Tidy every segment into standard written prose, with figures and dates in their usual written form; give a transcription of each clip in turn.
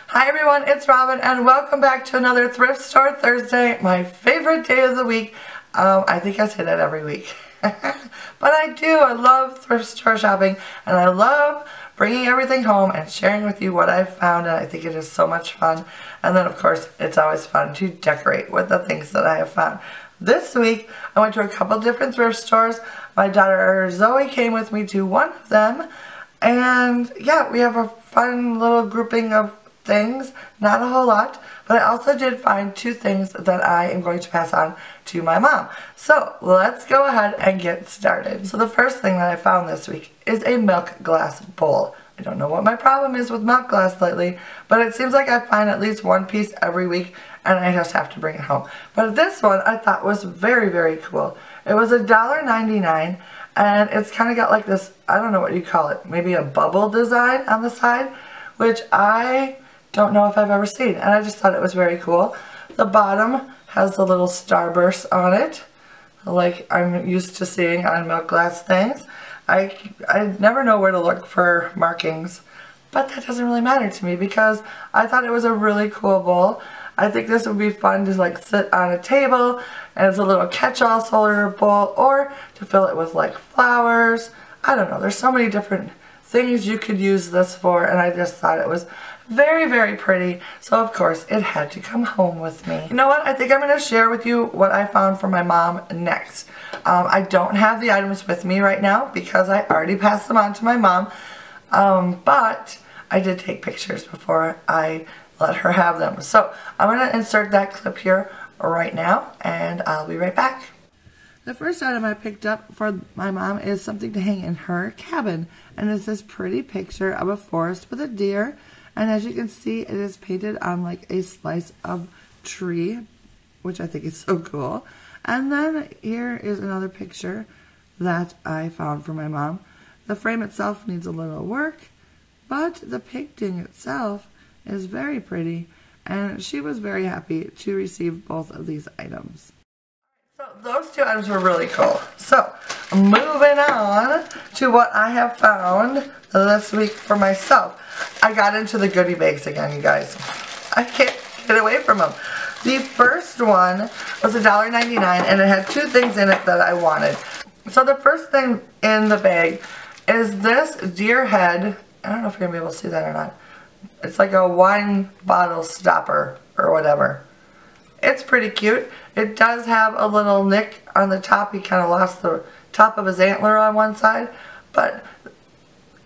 Hi everyone, it's Robin and welcome back to another Thrift Store Thursday, my favorite day of the week. I think I say that every week. But I do. I love thrift store shopping and I love bringing everything home and sharing with you what I've found, and I think it is so much fun. And then of course it's always fun to decorate with the things that I have found. This week I went to a couple different thrift stores. My daughter Zoe came with me to one of them, and yeah, we have a fun little grouping of things, not a whole lot, but I also did find two things that I am going to pass on to my mom. So let's go ahead and get started. So the first thing that I found this week is a milk glass bowl. I don't know what my problem is with milk glass lately, but it seems like I find at least one piece every week and I just have to bring it home. But this one I thought was very, very cool. It was $1.99 and it's kind of got like this, I don't know what you call it, maybe a bubble design on the side, which I don't know if I've ever seen, and I just thought it was very cool. The bottom has the little starburst on it, like I'm used to seeing on milk glass things. I never know where to look for markings, but that doesn't really matter to me because I thought it was a really cool bowl. I think this would be fun to like sit on a table and it's a little catch-all solar bowl, or to fill it with like flowers. I don't know, there's so many different things you could use this for, and I just thought it was very, very pretty, so of course it had to come home with me. You know what, I think I'm going to share with you what I found for my mom next. I don't have the items with me right now because I already passed them on to my mom, but I did take pictures before I let her have them. So I'm going to insert that clip here right now and I'll be right back. The first item I picked up for my mom is something to hang in her cabin, and it's this pretty picture of a forest with a deer. And as you can see, it is painted on like a slice of tree, which I think is so cool. And then here is another picture that I found for my mom. The frame itself needs a little work, but the painting itself is very pretty, and she was very happy to receive both of these items. So those two items were really cool. So moving on to what I have found this week for myself. I got into the goodie bags again, you guys. I can't get away from them. The first one was $1.99 and it had two things in it that I wanted. So the first thing in the bag is this deer head. I don't know if you're going to be able to see that or not. It's like a wine bottle stopper or whatever. It's pretty cute. It does have a little nick on the top. He kind of lost the top of his antler on one side, but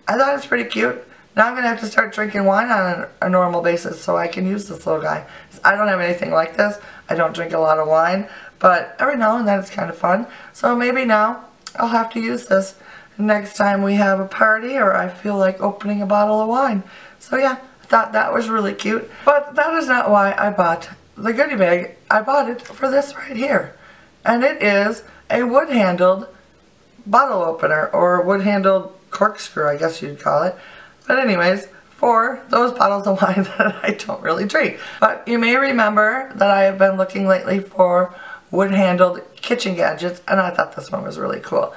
I thought it's pretty cute. Now I'm going to have to start drinking wine on a normal basis so I can use this little guy. I don't have anything like this. I don't drink a lot of wine, but every now and then it's kind of fun. So maybe now I'll have to use this next time we have a party or I feel like opening a bottle of wine. So yeah, I thought that was really cute. But that is not why I bought the goodie bag. I bought it for this right here. And it is a wood-handled bottle opener, or wood-handled corkscrew, I guess you'd call it. But anyways, for those bottles of wine that I don't really drink. But you may remember that I have been looking lately for wood-handled kitchen gadgets, and I thought this one was really cool.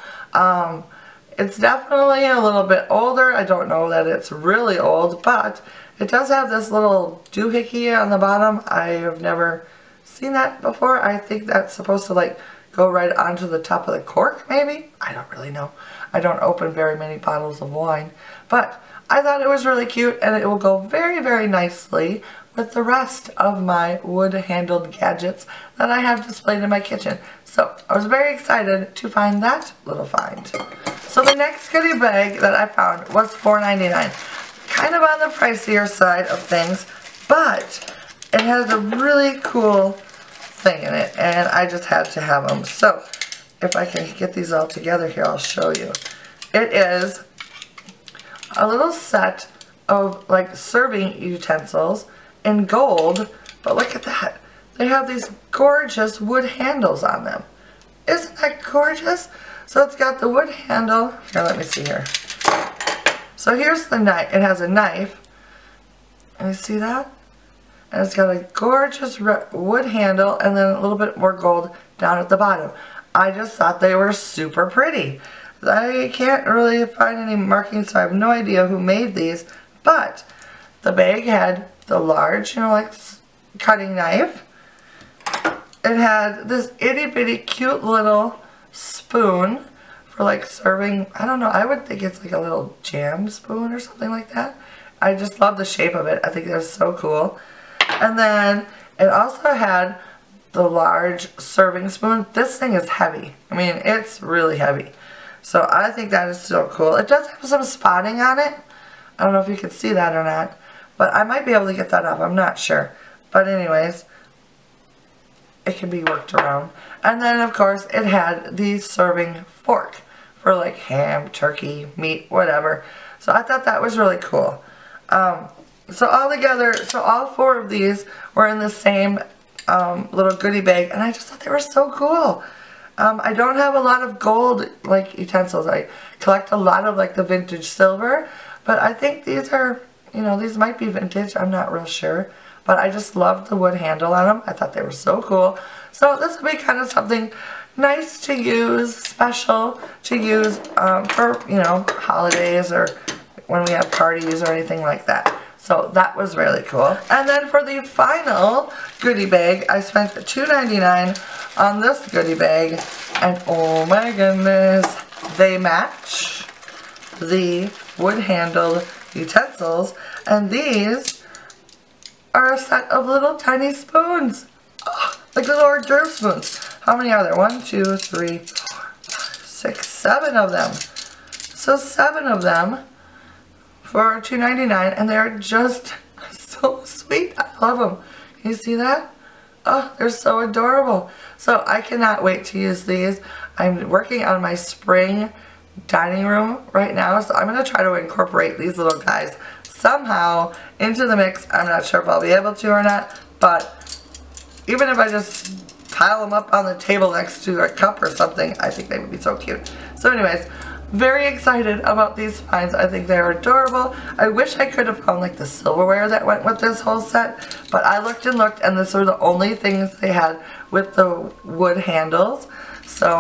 It's definitely a little bit older. I don't know that it's really old, but it does have this little doohickey on the bottom. I have never seen that before. I think that's supposed to like go right onto the top of the cork, maybe? I don't really know. I don't open very many bottles of wine, but I thought it was really cute, and it will go very, very nicely with the rest of my wood-handled gadgets that I have displayed in my kitchen. So I was very excited to find that little find. So the next goodie bag that I found was $4.99. Kind of on the pricier side of things, but it has a really cool thing in it, and I just had to have them. So if I can get these all together here, I'll show you. It is a little set of like serving utensils in gold, but look at that. They have these gorgeous wood handles on them. Isn't that gorgeous? So it's got the wood handle. Here, let me see here. So here's the knife. It has a knife. And you see that? And it's got a gorgeous wood handle and then a little bit more gold down at the bottom. I just thought they were super pretty. I can't really find any markings, so I have no idea who made these, but the bag had the large, you know, like cutting knife. It had this itty bitty cute little spoon for like serving, I don't know, I would think it's like a little jam spoon or something like that. I just love the shape of it. I think it's so cool. And then it also had the large serving spoon. This thing is heavy. I mean, it's really heavy. So I think that is so cool. It does have some spotting on it. I don't know if you can see that or not, but I might be able to get that off. I'm not sure. But anyways, it can be worked around. And then of course it had the serving fork for like ham, turkey, meat, whatever. So I thought that was really cool. So all 4 of these were in the same little goodie bag, and I just thought they were so cool. I don't have a lot of gold like utensils. I collect a lot of like the vintage silver, but I think these are, you know, these might be vintage. I'm not real sure, but I just loved the wood handle on them. I thought they were so cool. So this would be kind of something nice to use, special to use for, you know, holidays or when we have parties or anything like that. So that was really cool. And then for the final goodie bag, I spent $2.99 on this goodie bag. And oh my goodness, they match the wood-handled utensils. And these are a set of little tiny spoons. Oh, like little hors d'oeuvre spoons. How many are there? 1, 2, 3, 4, 5, 6, 7 of them. So 7 of them for $2.99, and they're just so sweet. I love them. Can you see that? Oh, they're so adorable. So I cannot wait to use these. I'm working on my spring dining room right now, so I'm going to try to incorporate these little guys somehow into the mix. I'm not sure if I'll be able to or not, but even if I just pile them up on the table next to a cup or something, I think they would be so cute. So anyways, very excited about these finds. I think they're adorable. I wish I could have found like the silverware that went with this whole set, but I looked and looked, and these were the only things they had with the wood handles. So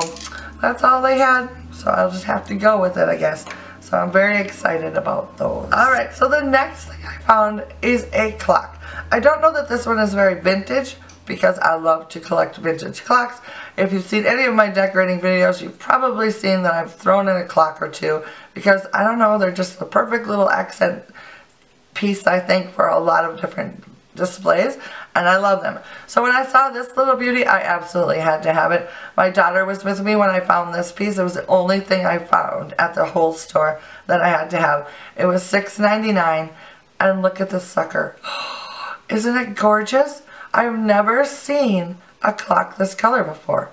that's all they had. So I'll just have to go with it, I guess. So I'm very excited about those. Alright, so the next thing I found is a clock. I don't know that this one is very vintage, because I love to collect vintage clocks. If you've seen any of my decorating videos, you've probably seen that I've thrown in a clock or two, because I don't know, they're just the perfect little accent piece, I think, for a lot of different displays, and I love them. So when I saw this little beauty, I absolutely had to have it. My daughter was with me when I found this piece. It was the only thing I found at the whole store that I had to have. It was $6.99, and look at this sucker. Isn't it gorgeous? I've never seen a clock this color before.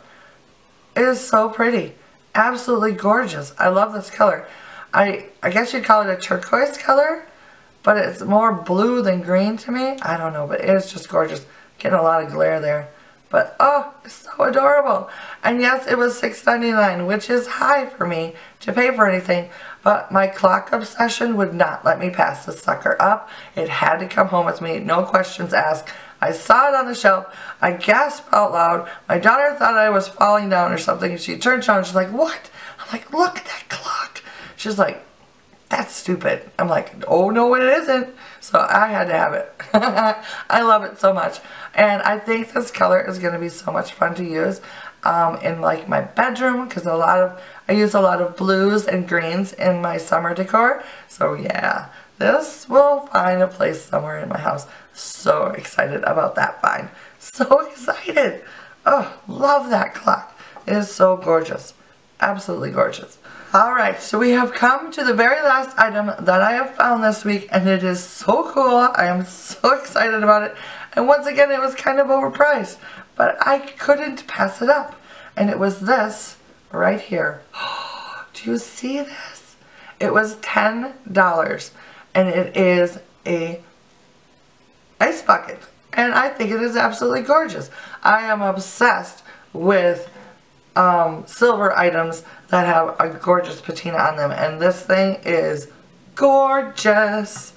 It is so pretty. Absolutely gorgeous. I love this color. I guess you'd call it a turquoise color, but it's more blue than green to me. I don't know, but it is just gorgeous. Getting a lot of glare there. But oh, it's so adorable. And yes, it was $6.99, which is high for me to pay for anything. But my clock obsession would not let me pass this sucker up. It had to come home with me, no questions asked. I saw it on the shelf. I gasped out loud. My daughter thought I was falling down or something. She turned around and she's like, "What?" I'm like, "Look at that clock." She's like, "That's stupid." I'm like, "Oh, no, it isn't." So I had to have it. I love it so much. And I think this color is going to be so much fun to use in like my bedroom, because I use a lot of blues and greens in my summer decor. So yeah, this will find a place somewhere in my house. So excited about that find. So excited. Oh, love that clock. It is so gorgeous. Absolutely gorgeous. Alright, so we have come to the very last item that I have found this week, and it is so cool. I am so excited about it. And once again, it was kind of overpriced, but I couldn't pass it up. And it was this right here. Do you see this? It was $10, and it is a ice bucket, and I think it is absolutely gorgeous. I am obsessed with silver items that have a gorgeous patina on them, and this thing is gorgeous.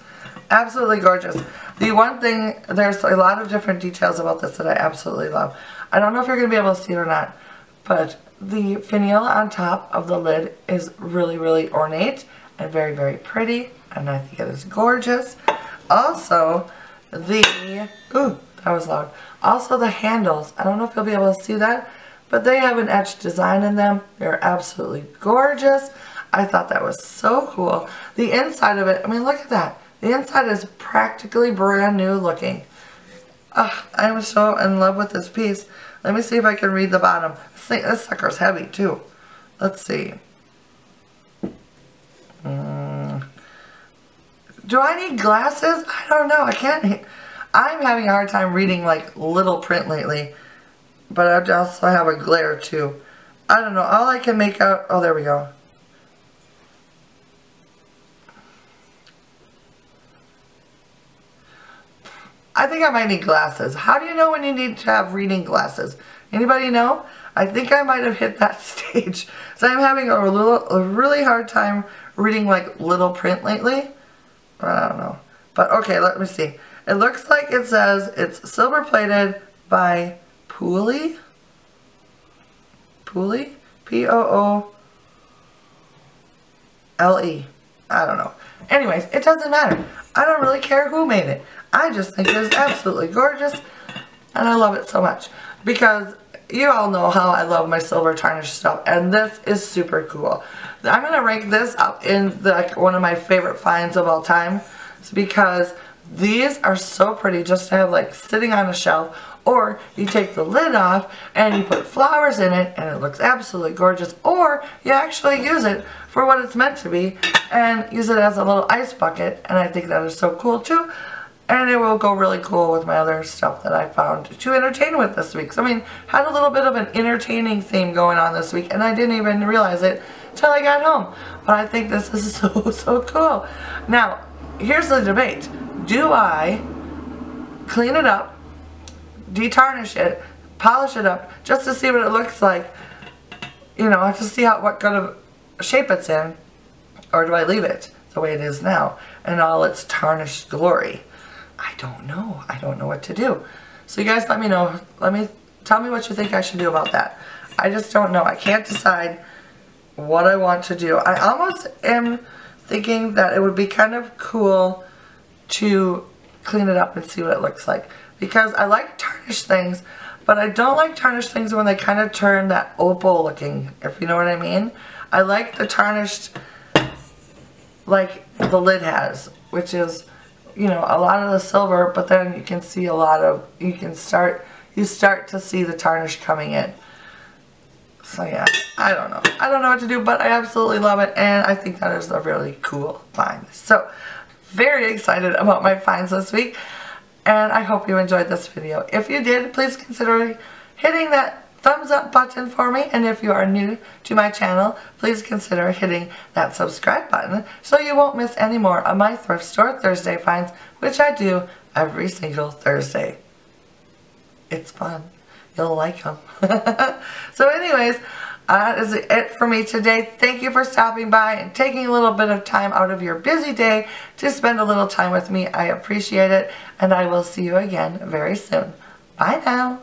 Absolutely gorgeous. The one thing, there's a lot of different details about this that I absolutely love. I don't know if you're going to be able to see it or not, but the finial on top of the lid is really, really ornate and very, very pretty, and I think it is gorgeous. Also, ooh, that was loud. Also the handles. I don't know if you'll be able to see that, but they have an etched design in them. They're absolutely gorgeous. I thought that was so cool. The inside of it, I mean, look at that. The inside is practically brand new looking. I'm so in love with this piece. Let me see if I can read the bottom. This sucker's heavy too. Let's see. Do I need glasses? I don't know. I can't. I'm having a hard time reading like little print lately. But I also have a glare too. I don't know. All I can make out. Oh, there we go. I think I might need glasses. How do you know when you need to have reading glasses? Anybody know? I think I might have hit that stage. So I'm having a really hard time reading like little print lately. I don't know. But okay, let me see. It looks like it says it's silver plated by Pooley. Pooley? Poole. I don't know. Anyways, it doesn't matter. I don't really care who made it. I just think it's absolutely gorgeous. And I love it so much. Because you all know how I love my silver tarnish stuff. And this is super cool. I'm going to rank this up in like one of my favorite finds of all time. It's because these are so pretty just to have like sitting on a shelf. Or you take the lid off and you put flowers in it and it looks absolutely gorgeous. Or you actually use it for what it's meant to be and use it as a little ice bucket. And I think that is so cool too. And it will go really cool with my other stuff that I found to entertain with this week. So, I mean, had a little bit of an entertaining theme going on this week and I didn't even realize it till I got home. But I think this is so cool. Now, here's the debate. Do I clean it up, detarnish it, polish it up, just to see what it looks like, you know, to see what kind of shape it's in, or do I leave it the way it is now in all its tarnished glory? I don't know. I don't know what to do. So you guys let me know. Tell me what you think I should do about that. I just don't know. I can't decide what I want to do. I almost am thinking that it would be kind of cool to clean it up and see what it looks like. Because I like tarnished things, but I don't like tarnished things when they kind of turn that opal looking, if you know what I mean. I like the tarnished like the lid has, which is, you know, a lot of the silver, but then you can see a lot of, you start to see the tarnish coming in. So yeah, I don't know. I don't know what to do, but I absolutely love it, and I think that is a really cool find. So, very excited about my finds this week, and I hope you enjoyed this video. If you did, please consider hitting that thumbs up button for me, and if you are new to my channel, please consider hitting that subscribe button so you won't miss any more of my Thrift Store Thursday finds, which I do every single Thursday. It's fun. You'll like them. So anyways, that is it for me today. Thank you for stopping by and taking a little bit of time out of your busy day to spend a little time with me. I appreciate it, and I will see you again very soon. Bye now.